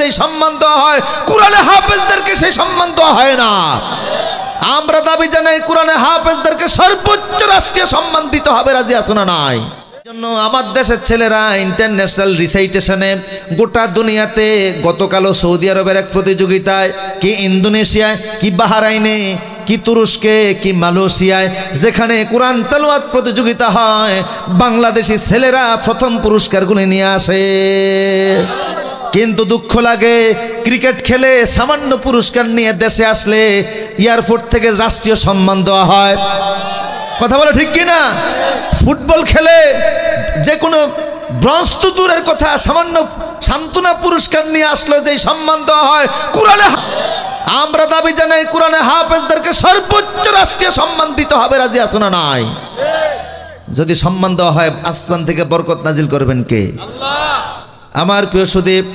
যেই সম্মান দেওয়া হয় কোরআনে হাফেজদেরকে সেই সম্মান দেওয়া হয় না। আমরা দাবি জানাই কোরআনে হাফেজদেরকে সর্বোচ্চ রাষ্ট্রীয় সম্মান দিতে হবে। রাজি আছো না নাই? জন্য আমার দেশের ছেলেরা ইন্টারন্যাশনাল রিসাইটেশনে গোটা দুনিয়াতে গতকালও সৌদি আরবের এক প্রতিযোগিতায়, কি ইন্দোনেশিয়ায়, কি বাহরাইনে, কি তুরস্কে, কি মালয়েশিয়ায়, যেখানে কোরআন তেলাওয়াত প্রতিযোগিতা হয় বাংলাদেশি ছেলেরা প্রথম পুরস্কারগুলি নিয়ে আসে। কিন্তু দুঃখ লাগে, ক্রিকেট খেলে সামান্য পুরস্কার নিয়ে দেশে আসলে এয়ারপোর্ট থেকে রাষ্ট্রীয় সম্মান দেওয়া হয়। কথা বলে ঠিক কিনা? ফুটবল খেলে যে কোনো ব্রোঞ্জ তো দূরের কথা, সামান্য সান্ত্বনা পুরস্কার নিয়ে আসলে যেই সম্মান দেওয়া হয় কোরআনে, আমরা দাবি জানাই কোরআনে হাফেজদেরকে সর্বোচ্চ রাষ্ট্রীয় সম্মান দিতে হবে। রাজি আছো না নাই? যদি সম্মান দেওয়া হয় আসমান থেকে বরকত নাজিল করবেন কে? আল্লাহ। আমার প্রিয় সুদীপ,